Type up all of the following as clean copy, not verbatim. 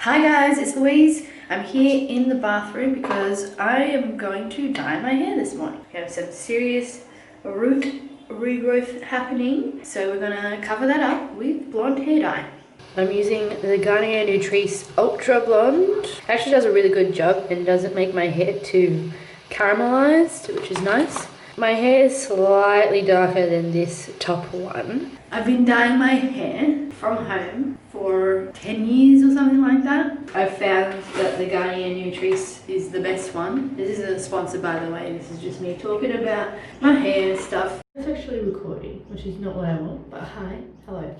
Hi guys, it's Louise. I'm here in the bathroom because I am going to dye my hair this morning. We have some serious root regrowth happening, so we're gonna cover that up with blonde hair dye. I'm using the Garnier Nutrice Ultra Blonde. It actually does a really good job and doesn't make my hair too caramelized, which is nice. My hair is slightly darker than this top one. I've been dyeing my hair from home for 10 years or something like that. I've found that the Garnier Nutrice is the best one. This isn't a sponsor, by the way. This is just me talking about my hair and stuff. It's actually recording, which is not what I want, but hi, hello.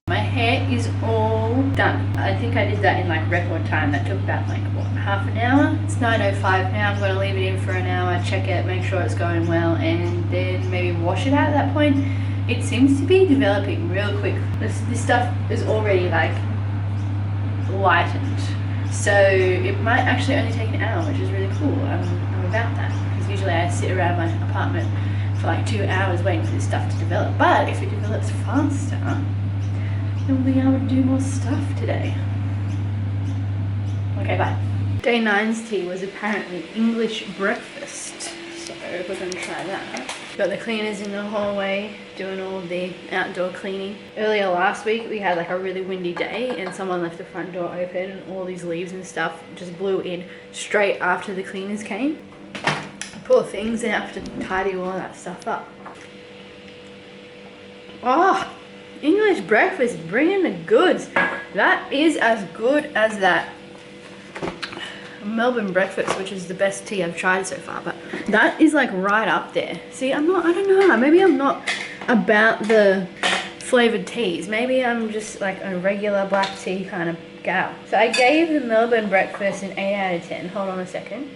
My hair is all done. I think I did that in like record time. That took about like what, half an hour? It's 9:05 now. I'm gonna leave it in for an hour, check it, make sure it's going well, and then maybe wash it out at that point. It seems to be developing real quick. This stuff is already like lightened, so it might actually only take an hour, which is really cool. I'm about that, because usually I sit around my apartment for like 2 hours waiting for this stuff to develop. But if it develops faster, then we'll be able to do more stuff today. Okay, bye. Day 9's tea was apparently English breakfast, so we're gonna try that. Got the cleaners in the hallway doing all the outdoor cleaning. Earlier last week we had like a really windy day and someone left the front door open and all these leaves and stuff just blew in straight after the cleaners came. Poor things, they have to tidy all that stuff up. Oh, English breakfast, bringing the goods. That is as good as that Melbourne breakfast, which is the best tea I've tried so far, but that is like right up there. See, I don't know, maybe I'm not about the flavored teas. Maybe I'm just like a regular black tea kind of gal. So I gave the Melbourne breakfast an 8 out of 10. Hold on a second.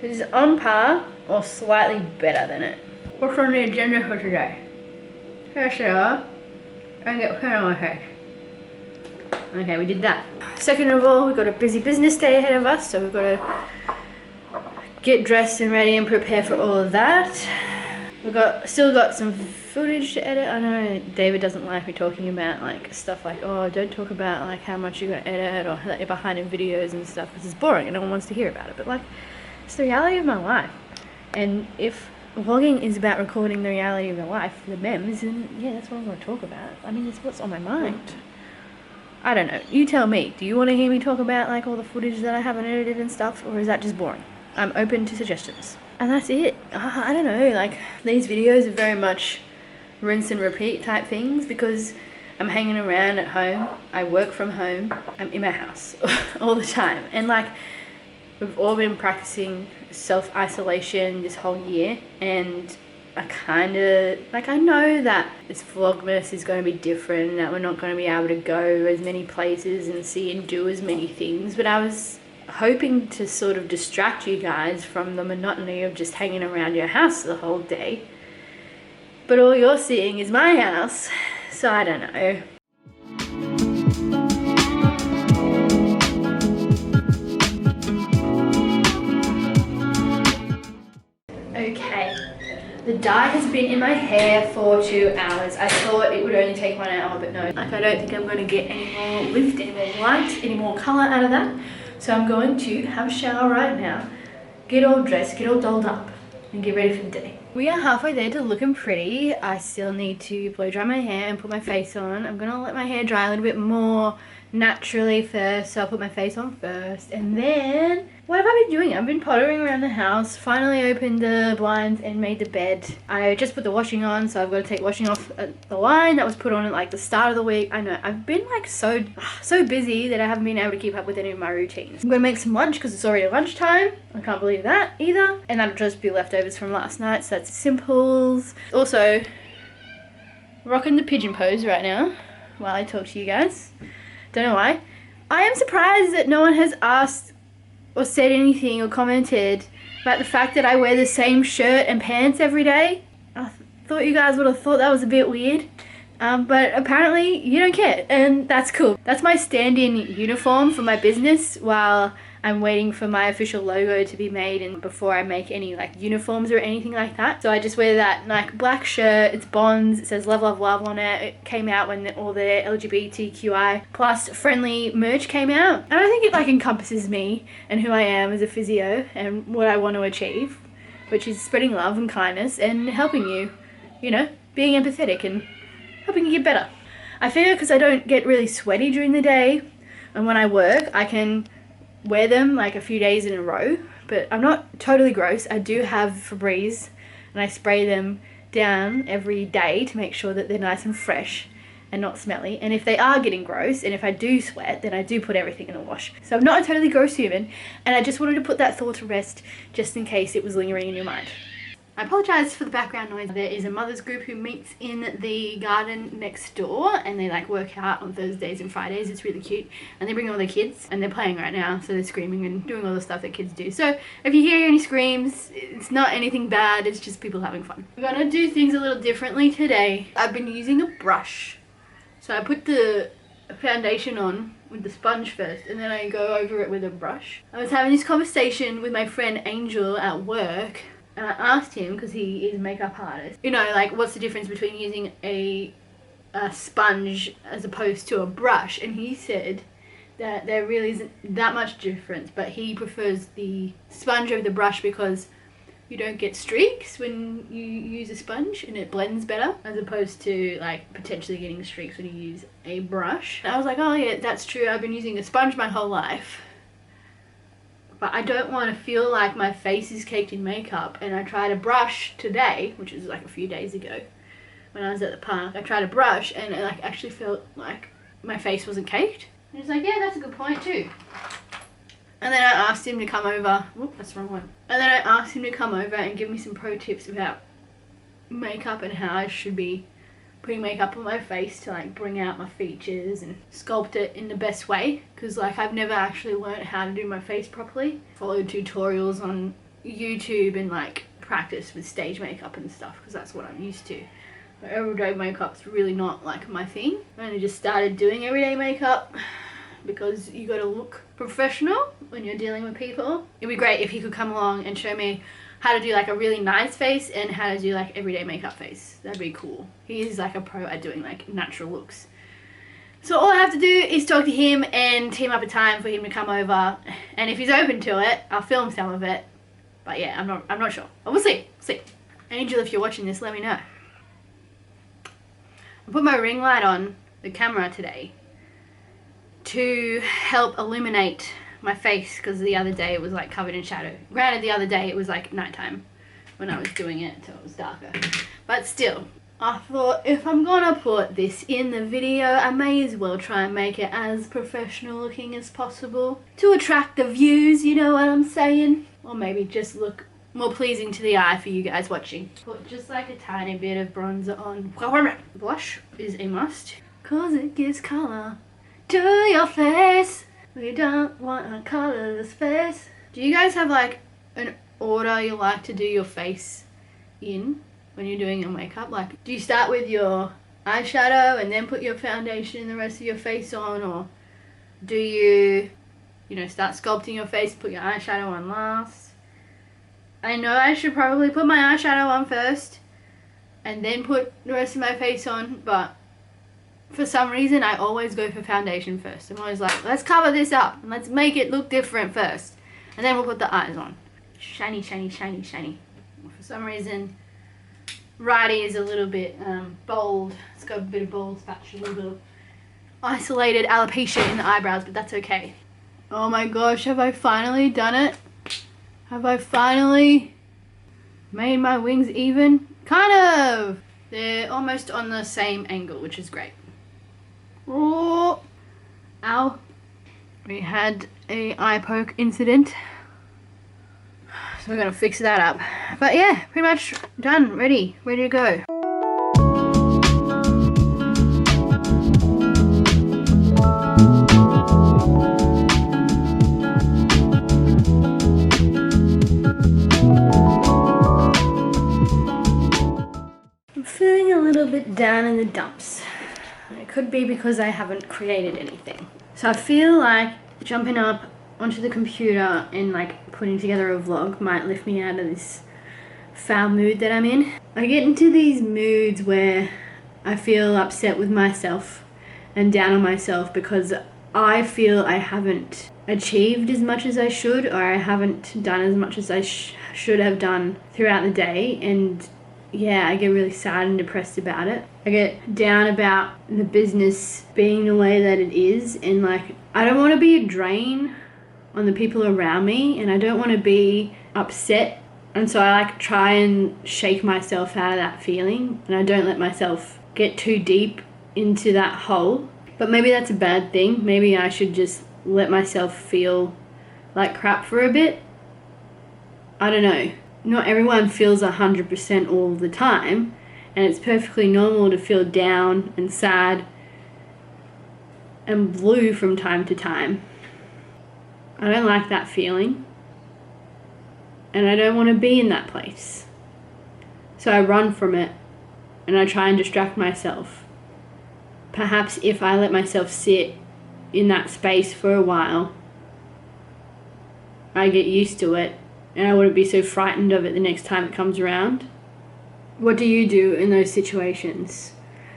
This is on par or slightly better than it. What's on the agenda for today? Hair shower and get hair on my face. Okay, we did that. Second of all, we've got a busy business day ahead of us, so we've got to get dressed and ready and prepare for all of that. We've still got some footage to edit. I know David doesn't like me talking about like stuff like, oh, don't talk about like how much you're gonna edit or that you're behind in videos and stuff, because it's boring and no one wants to hear about it. But like, it's the reality of my life, and if vlogging is about recording the reality of your life, the memes, and yeah, that's what I'm going to talk about. I mean, it's what's on my mind. I don't know. You tell me. Do you want to hear me talk about like all the footage that I haven't edited and stuff, or is that just boring? I'm open to suggestions. And that's it. I don't know. Like, these videos are very much rinse and repeat type things because I'm hanging around at home. I work from home. I'm in my house all the time. And like, we've all been practicing self-isolation this whole year, and I kind of, like, I know that this Vlogmas is going to be different, that we're not going to be able to go as many places and see and do as many things, but I was hoping to sort of distract you guys from the monotony of just hanging around your house the whole day. But all you're seeing is my house, so I don't know. Okay, the dye has been in my hair for 2 hours. I thought it would only take 1 hour, but no. Like, I don't think I'm going to get any more lift, any more light, any more colour out of that. So I'm going to have a shower right now, get all dressed, get all dolled up, and get ready for the day. We are halfway there to looking pretty. I still need to blow dry my hair and put my face on. I'm going to let my hair dry a little bit more naturally first, so I'll put my face on first, and then what have I been doing? I've been pottering around the house, finally opened the blinds and made the bed. I just put the washing on, so I've got to take washing off the line that was put on at like the start of the week. I know, I've been like so busy that I haven't been able to keep up with any of my routines. I'm gonna make some lunch because it's already lunchtime. I can't believe that either, and that'll just be leftovers from last night, so that's simples. Also, rocking the pigeon pose right now while I talk to you guys. Don't know why. I am surprised that no one has asked or said anything or commented about the fact that I wear the same shirt and pants every day. I thought you guys would have thought that was a bit weird. But apparently you don't care, and that's cool. That's my stand-in uniform for my business while I'm waiting for my official logo to be made and before I make any like uniforms or anything like that. So I just wear that like black shirt. It's Bonds. It says Love Love Love on it. It came out when all the LGBTQI plus friendly merch came out. And I think it like encompasses me and who I am as a physio and what I want to achieve, which is spreading love and kindness and helping you, you know, being empathetic and helping you get better. I figure because I don't get really sweaty during the day and when I work, I can wear them like a few days in a row, but I'm not totally gross. I do have Febreze and I spray them down every day to make sure that they're nice and fresh and not smelly. And if they are getting gross and if I do sweat, then I do put everything in a wash. So I'm not a totally gross human, and I just wanted to put that thought to rest just in case it was lingering in your mind. I apologise for the background noise. There is a mother's group who meets in the garden next door and they like work out on Thursdays and Fridays. It's really cute. And they bring all their kids and they're playing right now. So they're screaming and doing all the stuff that kids do. So if you hear any screams, it's not anything bad. It's just people having fun. We're going to do things a little differently today. I've been using a brush. So I put the foundation on with the sponge first and then I go over it with a brush. I was having this conversation with my friend Angel at work. And I asked him, because he is a makeup artist, you know, like what's the difference between using a sponge as opposed to a brush? And he said that there really isn't that much difference, but he prefers the sponge over the brush because you don't get streaks when you use a sponge and it blends better, as opposed to like potentially getting streaks when you use a brush. And I was like, oh yeah, that's true. I've been using a sponge my whole life. But I don't want to feel like my face is caked in makeup. And I tried a brush today, which was like a few days ago when I was at the park. I tried a brush and it like actually felt like my face wasn't caked. And he's like, yeah, that's a good point too. And then I asked him to come over. Whoop, that's the wrong one. And then I asked him to come over and give me some pro tips about makeup and how I should be putting makeup on my face to like bring out my features and sculpt it in the best way, because like I've never actually learned how to do my face properly. Followed tutorials on YouTube and like practice with stage makeup and stuff, because that's what I'm used to. But everyday makeup's really not like my thing. I only just started doing everyday makeup because you got to look professional when you're dealing with people. It'd be great if he could come along and show me how to do like a really nice face and how to do like everyday makeup face. That'd be cool. He is like a pro at doing like natural looks. So all I have to do is talk to him and team up a time for him to come over, and if he's open to it, I'll film some of it. But yeah, I'm not sure. But we'll see. Angel, if you're watching this, let me know. I put my ring light on the camera today to help illuminate my face, because the other day it was like covered in shadow. Granted, the other day it was like nighttime when I was doing it, so it was darker. But still, I thought if I'm gonna put this in the video, I may as well try and make it as professional looking as possible to attract the views, you know what I'm saying? Or maybe just look more pleasing to the eye for you guys watching. Put just like a tiny bit of bronzer on. Blush is a must, cause it gives color to your face. We don't want a colorless face. Do you guys have like an order you like to do your face in when you're doing your makeup? Like, do you start with your eyeshadow and then put your foundation and the rest of your face on? Or do you know, start sculpting your face, put your eyeshadow on last? I know I should probably put my eyeshadow on first and then put the rest of my face on, but for some reason I always go for foundation first. I'm always like, let's cover this up and let's make it look different first, and then we'll put the eyes on. Shiny, shiny, shiny, shiny. For some reason Righty is a little bit bold. It's got a bit of bold patch, a little bit of isolated alopecia in the eyebrows, but that's okay. Oh my gosh, have I finally done it? Have I finally made my wings even? Kind of! They're almost on the same angle, which is great. Oh, ow. We had a eye poke incident, so we're gonna fix that up. But yeah, pretty much done, ready to go. I'm feeling a little bit down in the dumps. It could be because I haven't created anything. So I feel like jumping up onto the computer and like putting together a vlog might lift me out of this foul mood that I'm in. I get into these moods where I feel upset with myself and down on myself because I feel I haven't achieved as much as I should, or I haven't done as much as I should have done throughout the day. And yeah, I get really sad and depressed about it. I get down about the business being the way that it is, and like I don't want to be a drain on the people around me, and I don't want to be upset, and so I like try and shake myself out of that feeling, and I don't let myself get too deep into that hole. But maybe that's a bad thing. Maybe I should just let myself feel like crap for a bit. I don't know. Not everyone feels 100% all the time, and it's perfectly normal to feel down and sad and blue from time to time. I don't like that feeling, and I don't want to be in that place. So I run from it, and I try and distract myself. Perhaps if I let myself sit in that space for a while, I get used to it, and I wouldn't be so frightened of it the next time it comes around. What do you do in those situations?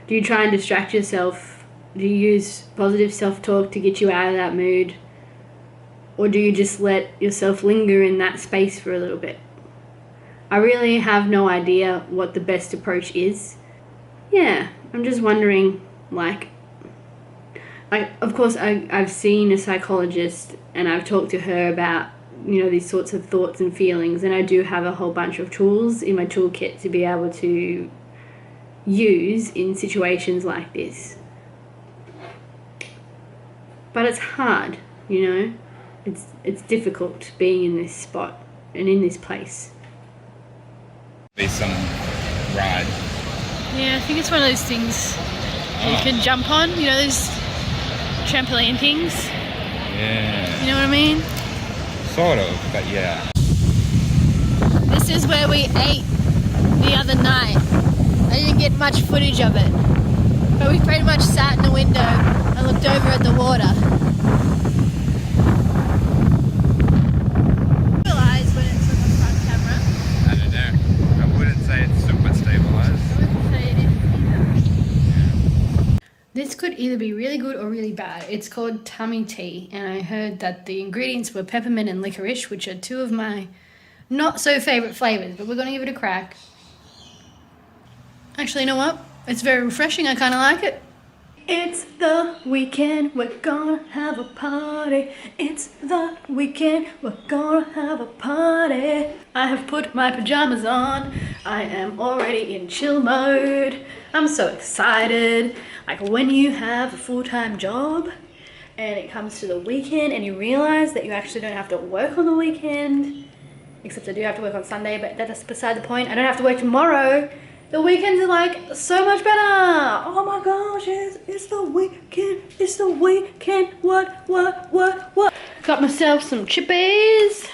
Do you try and distract yourself? Do you use positive self-talk to get you out of that mood? Or do you just let yourself linger in that space for a little bit? I really have no idea what the best approach is. Yeah, I'm just wondering, like of course I've seen a psychologist and I've talked to her about, you know, these sorts of thoughts and feelings, and I do have a whole bunch of tools in my toolkit to be able to use in situations like this. But it's hard, you know? It's difficult being in this spot and in this place. Be some ride. Yeah, I think it's one of those things you can jump on, you know, those trampoline things. Yeah. You know what I mean? Sort of, but yeah. This is where we ate the other night. I didn't get much footage of it, but we pretty much sat in the window and looked over at the water. Stabilized when it's on the front camera. I don't know. I wouldn't say it's super stabilized. I wouldn't say it is either. This could either be really good or really bad. It's called tummy tea, and I heard that the ingredients were peppermint and licorice, which are two of my not so favorite flavors, but we're gonna give it a crack. Actually, you know what? It's very refreshing. I kind of like it. It's the weekend, we're gonna have a party. It's the weekend, we're gonna have a party. I have put my pajamas on. I am already in chill mode. I'm so excited. Like when you have a full-time job and it comes to the weekend and you realize that you actually don't have to work on the weekend, except I do have to work on Sunday, but that's beside the point. I don't have to work tomorrow. The weekends are like so much better. Oh my gosh, it's the weekend. It's the weekend. What? Got myself some chippies.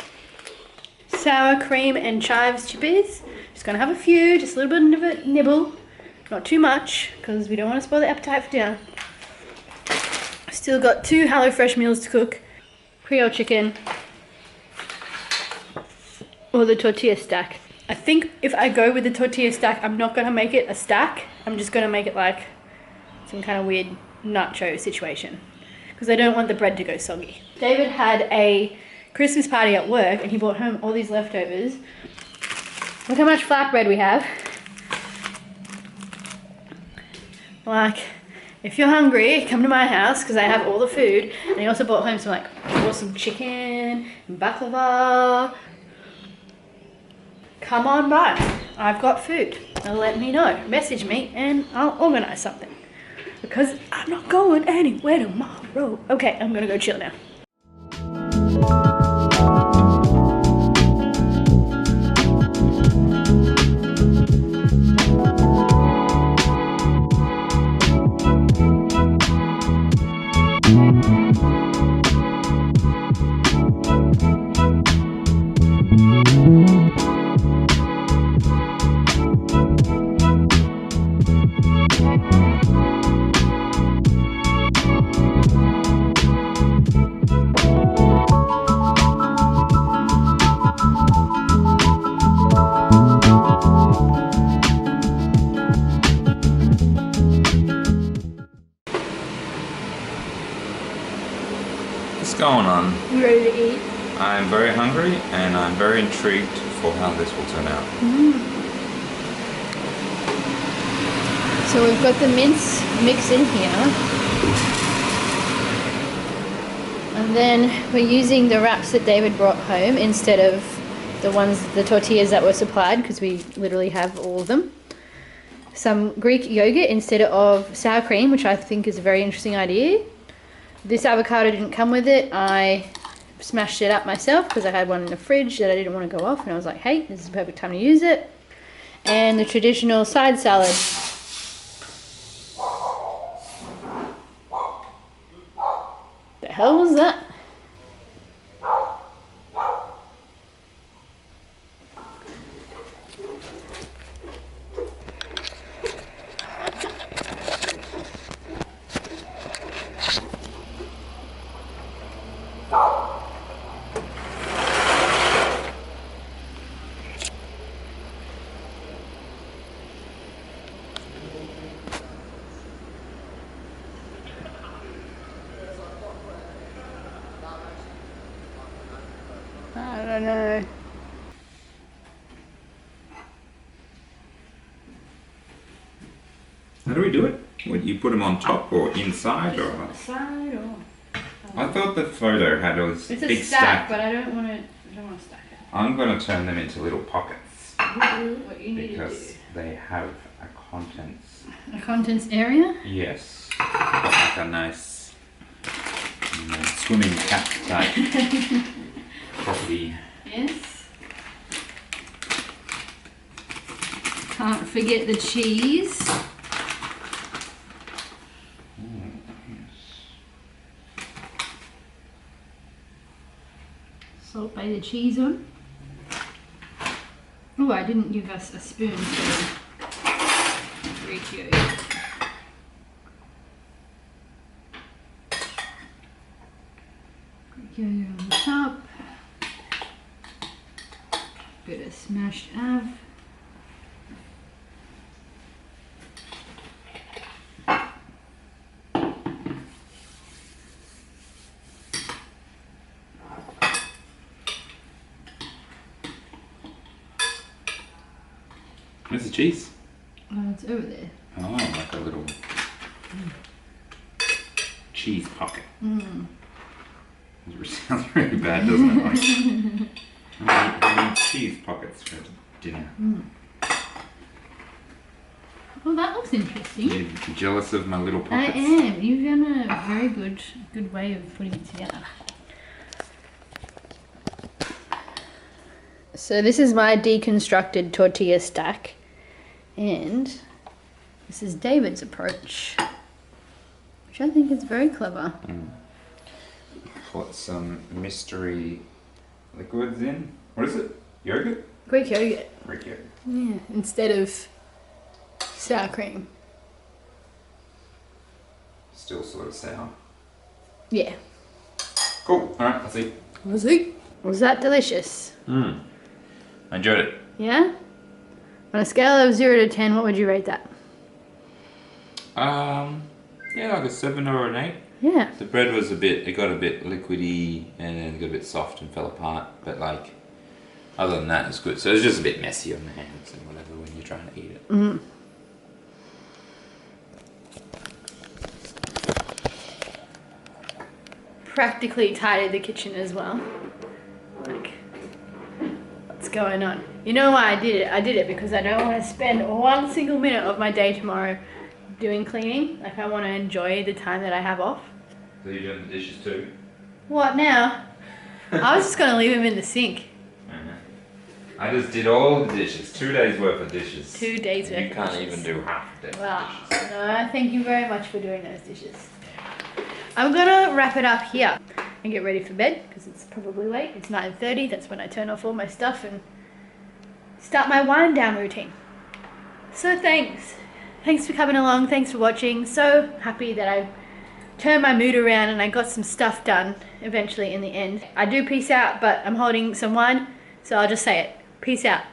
Sour cream and chives chippies. Just gonna have a few, just a little bit of a nibble. Not too much, because we don't want to spoil the appetite for dinner. Still got 2 HelloFresh meals to cook. Creole chicken. Or the tortilla stack. I think if I go with the tortilla stack, I'm not going to make it a stack. I'm just going to make it like some kind of weird nacho situation. Because I don't want the bread to go soggy. David had a Christmas party at work and he brought home all these leftovers. Look how much flatbread we have. Like, if you're hungry, come to my house because I have all the food. And he also brought home some like awesome chicken and baklava. Come on by. I've got food. Let me know. Message me and I'll organize something. Because I'm not going anywhere tomorrow. Okay, I'm gonna go chill now. I'm very hungry and I'm very intrigued for how this will turn out. So we've got the mince mix in here. And then we're using the wraps that David brought home instead of the tortillas that were supplied, because we literally have all of them. Some Greek yogurt instead of sour cream, which I think is a very interesting idea. This avocado didn't come with it. I smashed it up myself because I had one in the fridge that I didn't want to go off, and I was like, hey, this is the perfect time to use it. And the traditional side salad. The hell was that? I don't know. How do we do it? Would you put them on top or inside or? Side or? I thought the photo had those It's a big stack, but I don't want to stack it. I'm going to turn them into little pockets What you need to because they have a contents. do. A contents area? Yes, got like a nice swimming cap type property. Yes. Can't forget the cheese. Salt bay the cheese on. Oh, I didn't give us a spoon for Greek yogurt. Greek yogurt on the top. Bit of smashed av. Where's the cheese? Oh, it's over there. Oh, like a little cheese pocket. It sounds really bad, doesn't it? Like, I need cheese pockets for dinner. Well, that looks interesting. You jealous of my little I pockets? am. You've done a very good way of putting it together. So this is my deconstructed tortilla stack, and this is David's approach, which I think is very clever. Put some mystery liquids in. What is it? Yogurt? Greek yogurt. Greek yogurt. Yeah, instead of sour cream. Still sort of sour. Yeah. Cool. Alright, let's see. Was that delicious? I enjoyed it. Yeah? On a scale of 0 to 10, what would you rate that? Yeah, like a 7 or an 8. Yeah. The bread was it got a bit liquidy and then it got a bit soft and fell apart, but like, other than that, it's good. So it's just a bit messy on the hands and whatever when you're trying to eat it. Practically tidied the kitchen as well. Like, what's going on? You know why I did it? I did it because I don't want to spend one single minute of my day tomorrow doing cleaning. Like, I want to enjoy the time that I have off. So you're doing the dishes too? What now? I was just going to leave them in the sink. I just did all the dishes. 2 days worth of dishes. 2 days worth of You can't dishes. even do half of them Wow. dishes. No, thank you very much for doing those dishes. I'm gonna wrap it up here and get ready for bed because it's probably late. It's 9:30. That's when I turn off all my stuff and start my wind down routine. So thanks for coming along. Thanks for watching. So happy that I turned my mood around and I got some stuff done eventually in the end. I do peace out, but I'm holding some wine, so I'll just say it. Peace out.